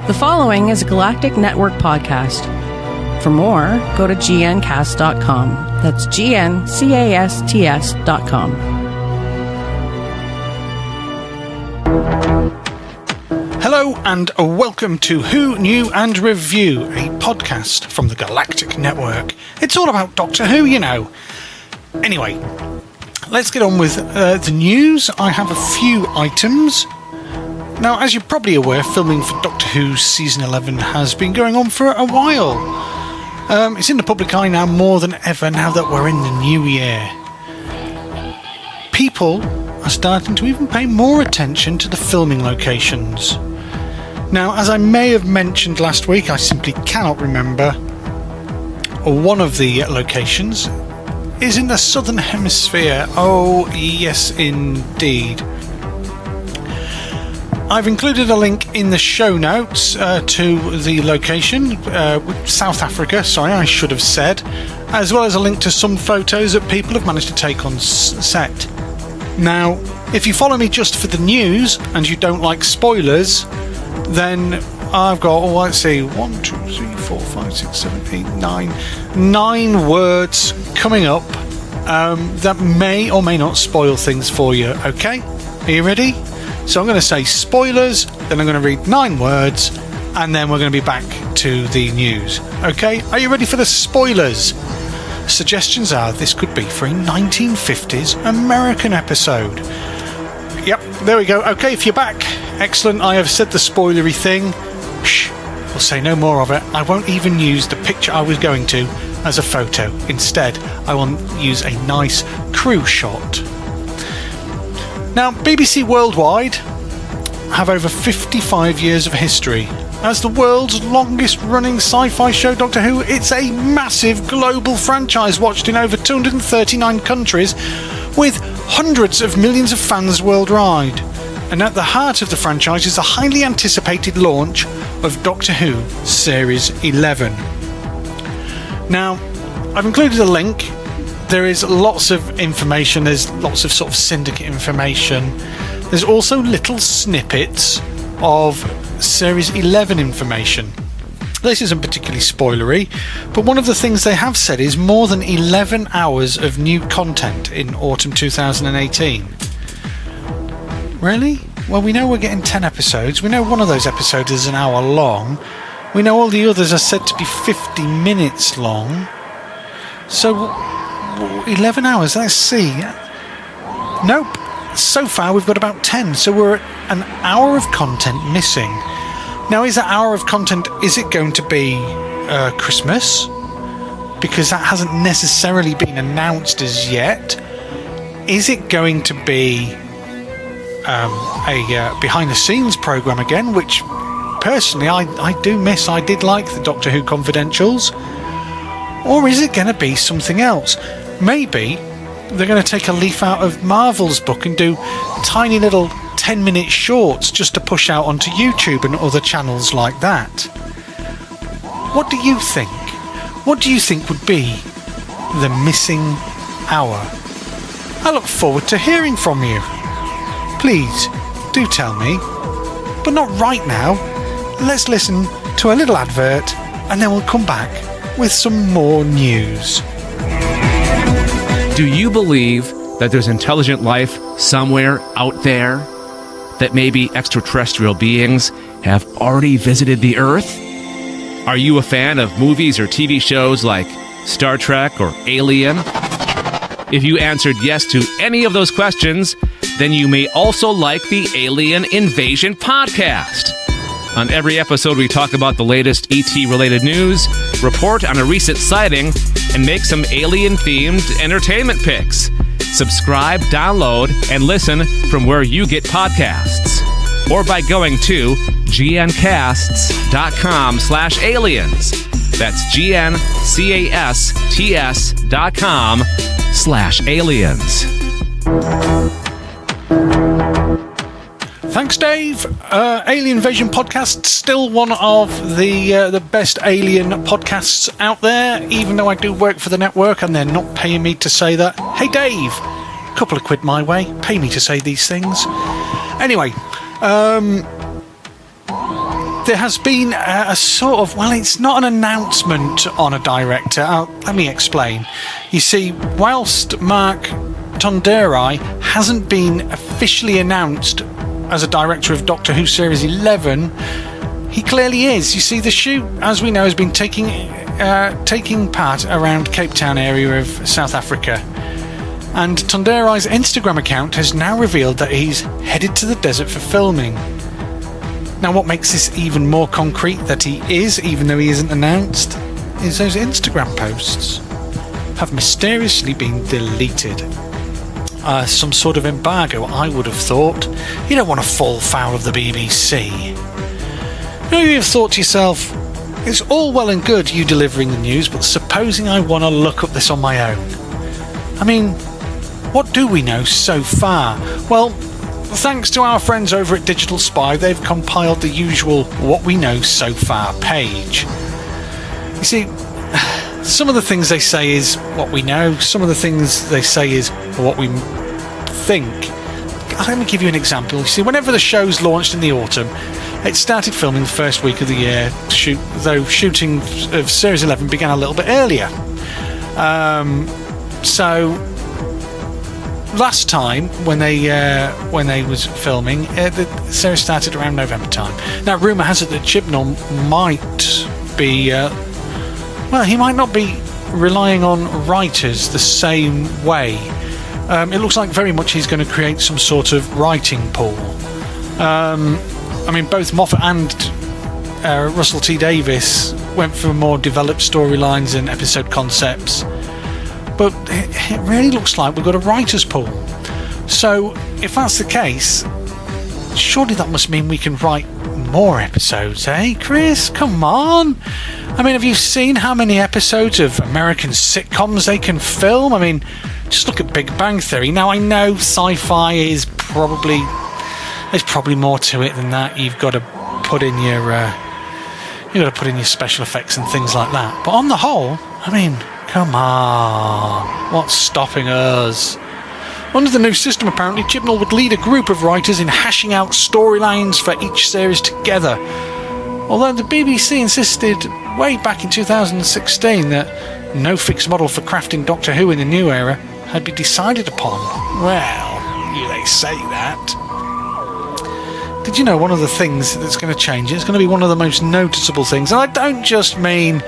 The following is a Galactic Network podcast. For more, go to gncast.com. That's GNCASTS.com. Hello and welcome to Who Knew and Review, a podcast from the Galactic Network. It's all about Doctor Who, you know. Anyway, let's get on with the news. I have a few items. Now, as you're probably aware, filming for Doctor Who Season 11 has been going on for a while. It's in the public eye now more than ever now that we're in the new year. People are starting to even pay more attention to the filming locations. Now, as I may have mentioned last week, I simply cannot remember, one of the locations is in the Southern Hemisphere. Oh, yes, indeed. I've included a link in the show notes to the location, South Africa, sorry, I should have said, as well as a link to some photos that people have managed to take on set. Now, if you follow me just for the news and you don't like spoilers, then I've got, let's see, 1, 2, 3, 4, 5, 6, 7, 8, 9 words coming up that may or may not spoil things for you, okay? Are you ready? So I'm going to say spoilers, then I'm going to read 9 words, and then we're going to be back to the news. Okay, are you ready for the spoilers? Suggestions are this could be for a 1950s American episode. Yep, there we go. Okay, if you're back, excellent. I have said the spoilery thing. Shh, we'll say no more of it. I won't even use the picture I was going to as a photo. Instead, I will use a nice crew shot. Now, BBC Worldwide have over 55 years of history. As the world's longest running sci-fi show, Doctor Who, it's a massive global franchise watched in over 239 countries with hundreds of millions of fans worldwide. And at the heart of the franchise is the highly anticipated launch of Doctor Who Series 11. Now, I've included a link. There is lots of information, there's lots of sort of syndicate information. There's also little snippets of Series 11 information. This isn't particularly spoilery, but one of the things they have said is more than 11 hours of new content in autumn 2018. Really? Well, we know we're getting 10 episodes. We know one of those episodes is an hour long. We know all the others are said to be 50 minutes long. So 11 hours, let's see. Nope. So far we've got about 10, so we're at an hour of content missing. Now, is that hour of content, is it going to be Christmas? Because that hasn't necessarily been announced as yet. Is it going to be a behind the scenes programme again, which personally I do miss. I did like the Doctor Who Confidentials. Or is it going to be something else? Maybe they're going to take a leaf out of Marvel's book and do tiny little 10-minute shorts just to push out onto YouTube and other channels like that. What do you think? What do you think would be the missing hour? I look forward to hearing from you. Please, do tell me. But not right now. Let's listen to a little advert and then we'll come back with some more news. Do you believe that there's intelligent life somewhere out there? That maybe extraterrestrial beings have already visited the Earth? Are you a fan of movies or TV shows like Star Trek or Alien? If you answered yes to any of those questions, then you may also like the Alien Invasion podcast. On every episode, we talk about the latest ET-related news, report on a recent sighting, and make some alien-themed entertainment picks. Subscribe, download, and listen from where you get podcasts. Or by going to gncasts.com/aliens. That's GNCASTS.com/aliens. Thanks, Dave. Alien Invasion podcast, still one of the best alien podcasts out there, even though I do work for the network and they're not paying me to say that. Hey, Dave, a couple of quid my way. Pay me to say these things. Anyway, there has been a sort of, well, it's not an announcement on a director. Let me explain. You see, whilst Mark Tonderai hasn't been officially announced as a director of Doctor Who Series 11, he clearly is. You see, the shoot, as we know, has been taking part around Cape Town area of South Africa. And Tonderai's Instagram account has now revealed that he's headed to the desert for filming. Now, what makes this even more concrete that he is, even though he isn't announced, is those Instagram posts have mysteriously been deleted. Some sort of embargo, I would have thought. You don't want to fall foul of the BBC. Maybe you've thought to yourself, it's all well and good you delivering the news, but supposing I want to look up this on my own. I mean, what do we know so far? Well, thanks to our friends over at Digital Spy, they've compiled the usual What We Know So Far page. You see, some of the things they say is what we know, some of the things they say is what we think. Let me give you an example. You see, whenever the show's launched in the autumn, it started filming the first week of the year, though shooting of Series 11 began a little bit earlier. So last time when they was filming, the series started around November time. Now, rumour has it that Chibnall might be he might not be relying on writers the same way. It looks like very much he's going to create some sort of writing pool. I mean, both Moffat and Russell T Davies went for more developed storylines and episode concepts, but it really looks like we've got a writer's pool. So if that's the case, surely that must mean we can write more episodes, eh, Chris? Come on! I mean, have you seen how many episodes of American sitcoms they can film? I mean, just look at Big Bang Theory. Now, I know sci-fi is probably... there's probably more to it than that. You've got to put in your special effects and things like that. But on the whole, I mean, come on, what's stopping us? Under the new system, apparently, Chibnall would lead a group of writers in hashing out storylines for each series together. Although the BBC insisted way back in 2016 that no fixed model for crafting Doctor Who in the new era had been decided upon. Well, they say that. Did you know one of the things that's going to change? It's going to be one of the most noticeable things. And I don't just mean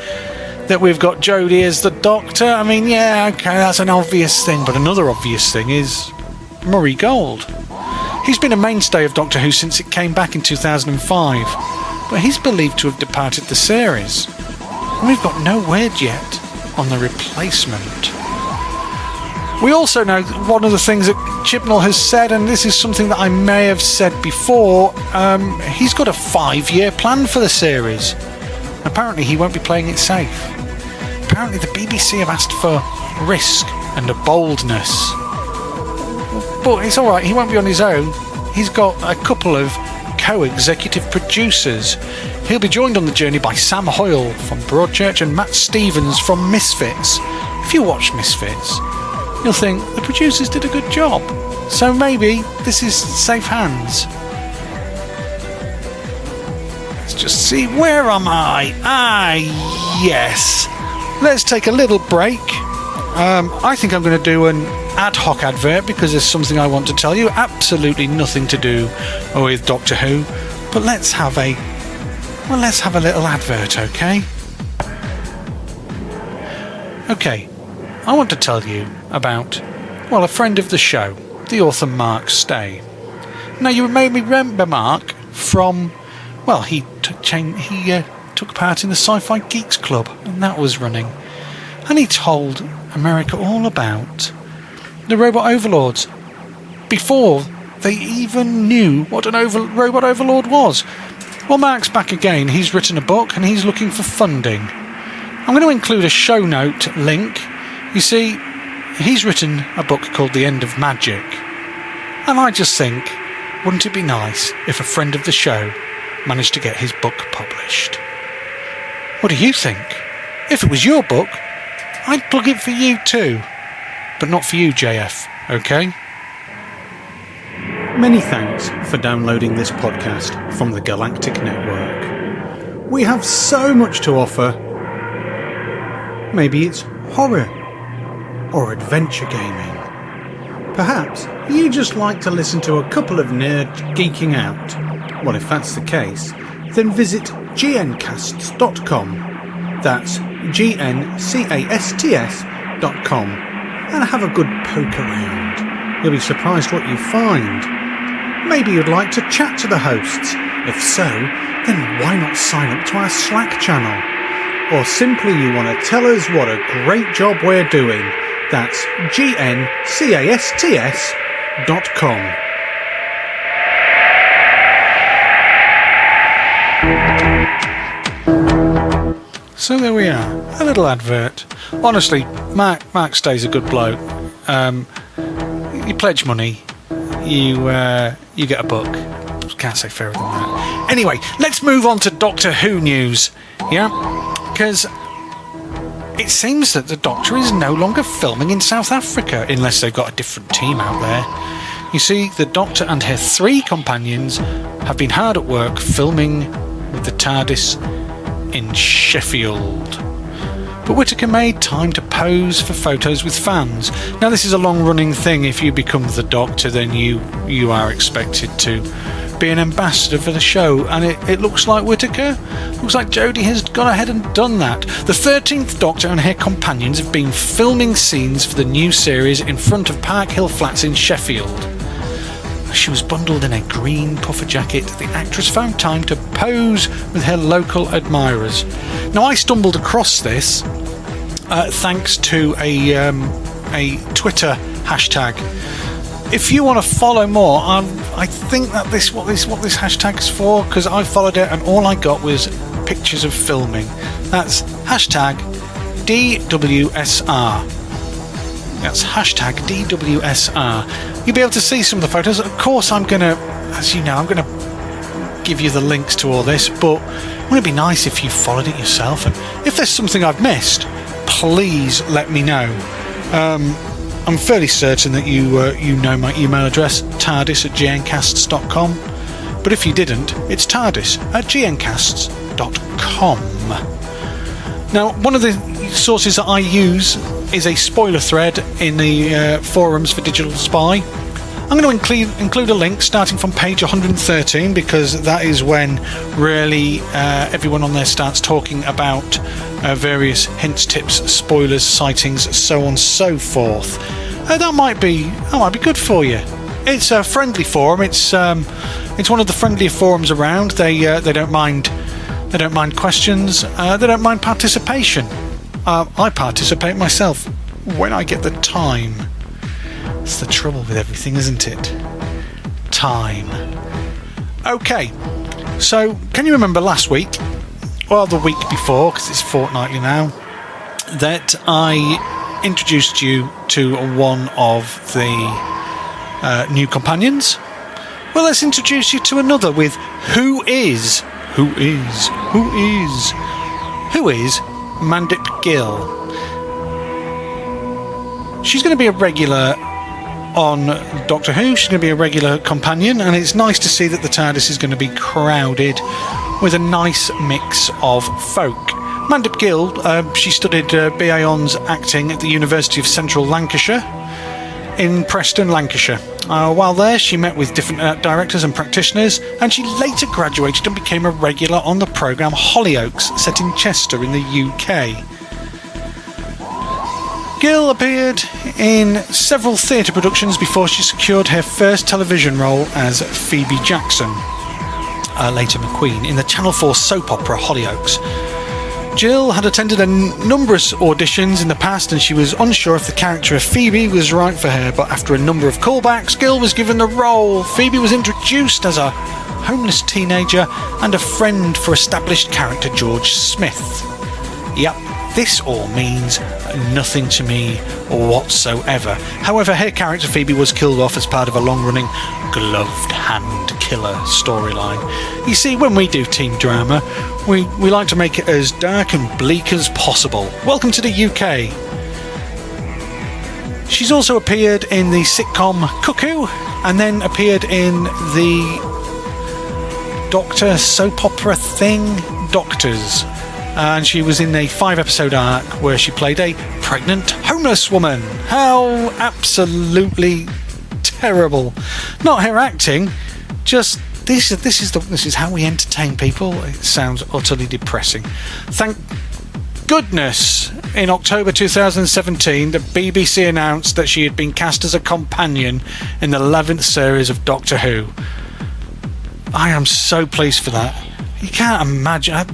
that we've got Jodie as the Doctor. I mean, yeah, okay, that's an obvious thing. But another obvious thing is Murray Gold. He's been a mainstay of Doctor Who since it came back in 2005. But he's believed to have departed the series. And we've got no word yet on the replacement. We also know one of the things that Chibnall has said, and this is something that I may have said before, he's got a 5-year plan for the series. Apparently he won't be playing it safe. Apparently the BBC have asked for risk and a boldness. But it's alright, he won't be on his own. He's got a couple of co-executive producers. He'll be joined on the journey by Sam Hoyle from Broadchurch and Matt Stevens from Misfits. If you watch Misfits, you'll think the producers did a good job. So maybe this is safe hands. Let's just see, where am I? Yes. Let's take a little break. I think I'm going to do an ad hoc advert because there's something I want to tell you. Absolutely nothing to do with Doctor Who. But let's have a little advert, okay? Okay. I want to tell you about, a friend of the show, the author Mark Stay. Now, you made me remember Mark from, he took part in the Sci-Fi Geeks Club, and that was running. And he told America all about the robot overlords before they even knew what an robot overlord was. Well, Mark's back again. He's written a book, and he's looking for funding. I'm going to include a show note link. You see, he's written a book called The End of Magic. And I just think, wouldn't it be nice if a friend of the show managed to get his book published? What do you think? If it was your book, I'd plug it for you too. But not for you, JF, okay? Many thanks for downloading this podcast from the Galactic Network. We have so much to offer. Maybe it's horror or adventure gaming. Perhaps you just like to listen to a couple of nerds geeking out. Well, if that's the case, then visit gncasts.com. That's GNCASTS.com, and have a good poke around. You'll be surprised what you find. Maybe you'd like to chat to the hosts. If so, then why not sign up to our Slack channel? Or simply you want to tell us what a great job we're doing. That's GNCASTS.com. So there we are, a little advert. Honestly, Mark stays a good bloke. You pledge money, you get a book. Can't say fairer than that. Anyway, let's move on to Doctor Who news. Yeah, because it seems that the Doctor is no longer filming in South Africa, unless they've got a different team out there. You see, the Doctor and her 3 companions have been hard at work filming with the TARDIS in Sheffield. But Whittaker made time to pose for photos with fans. Now, this is a long-running thing. If you become the Doctor, then you are expected to be an ambassador for the show, and it looks like Whittaker, looks like Jodie has gone ahead and done that. The 13th Doctor and her companions have been filming scenes for the new series in front of Park Hill Flats in Sheffield. She was bundled in a green puffer jacket. The actress found time to pose with her local admirers. Now, I stumbled across this thanks to a Twitter hashtag. If you want to follow more, I think that what this hashtag is for, because I followed it and all I got was pictures of filming. That's hashtag DWSR. That's hashtag DWSR. You'll be able to see some of the photos. Of course, I'm going to give you the links to all this, but wouldn't it be nice if you followed it yourself? And if there's something I've missed, please let me know. I'm fairly certain that you know my email address, tardis@gncasts.com. But if you didn't, it's tardis@gncasts.com. Now, one of the sources that I use is a spoiler thread in the forums for Digital Spy. I'm going to include a link starting from page 113, because that is when really everyone on there starts talking about various hints, tips, spoilers, sightings, so on and so forth. That might be good for you. It's a friendly forum. It's one of the friendlier forums around. They don't mind questions. They don't mind participation. I participate myself when I get the time. It's the trouble with everything, isn't it? Time. Okay, so can you remember last week, well, the week before, because it's fortnightly now, that I introduced you to one of the new companions? Well, let's introduce you to another with Who is Mandip Gill. She's going to be a regular on Doctor Who. She's going to be a regular companion, and it's nice to see that the TARDIS is going to be crowded with a nice mix of folk. Mandip Gill, she studied BA Hons acting at the University of Central Lancashire in Preston, Lancashire. While there, she met with different directors and practitioners, and she later graduated and became a regular on the programme Hollyoaks, set in Chester in the UK. Gill appeared in several theatre productions before she secured her first television role as Phoebe Jackson, later McQueen, in the Channel 4 soap opera Hollyoaks. Jill had attended numerous auditions in the past, and she was unsure if the character of Phoebe was right for her, but after a number of callbacks, Gill was given the role. Phoebe was introduced as a homeless teenager and a friend for established character George Smith. Yep, this all means nothing to me whatsoever. However, her character Phoebe was killed off as part of a long-running gloved hand killer storyline. You see, when we do team drama, we like to make it as dark and bleak as possible. Welcome to the UK. She's also appeared in the sitcom Cuckoo, and then appeared in the Doctor soap opera thing, Doctors. And she was in a 5-episode arc where she played a pregnant homeless woman. How absolutely terrible. Not her acting, just this is how we entertain people. It sounds utterly depressing. Thank goodness in October 2017 the BBC announced that she had been cast as a companion in the 11th series of Doctor Who. I am so pleased for that. You can't imagine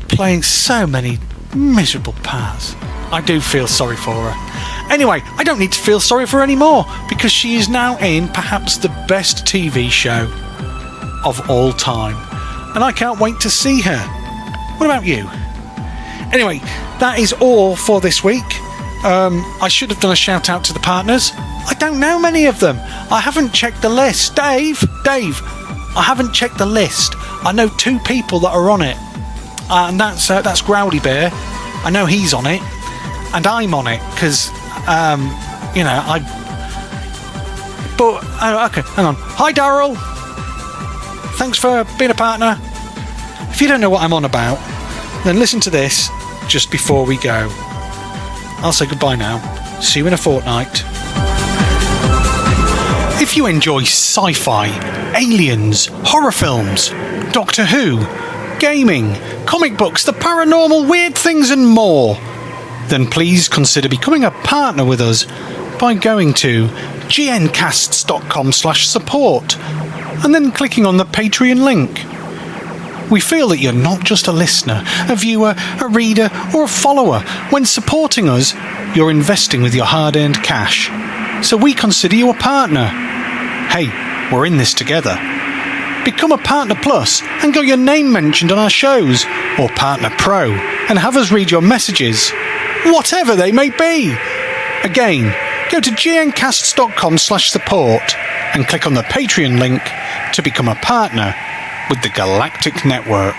playing so many miserable parts. I do feel sorry for her. Anyway, I don't need to feel sorry for her anymore because she is now in perhaps the best TV show of all time. And I can't wait to see her. What about you? Anyway, that is all for this week. I should have done a shout out to the partners. I don't know many of them. I haven't checked the list. Dave, I haven't checked the list. I know 2 people that are on it. And that's Growly Bear. I know he's on it. And I'm on it because, okay, hang on. Hi, Darryl. Thanks for being a partner. If you don't know what I'm on about, then listen to this just before we go. I'll say goodbye now. See you in a fortnight. If you enjoy sci-fi, aliens, horror films, Doctor Who, gaming, comic books, the paranormal, weird things and more, then please consider becoming a partner with us by going to gncasts.com/support and then clicking on the Patreon link. We feel that you're not just a listener, a viewer, a reader or a follower. When supporting us, you're investing with your hard-earned cash. So we consider you a partner. Hey, we're in this together. Become a Partner Plus and get your name mentioned on our shows, or Partner Pro and have us read your messages, whatever they may be. Again, go to gncasts.com/support and click on the Patreon link to become a partner with the Galactic Network.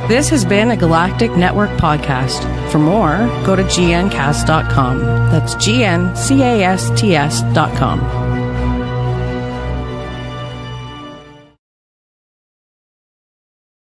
This has been a Galactic Network podcast. For more, go to gncast.com. That's gncast.com.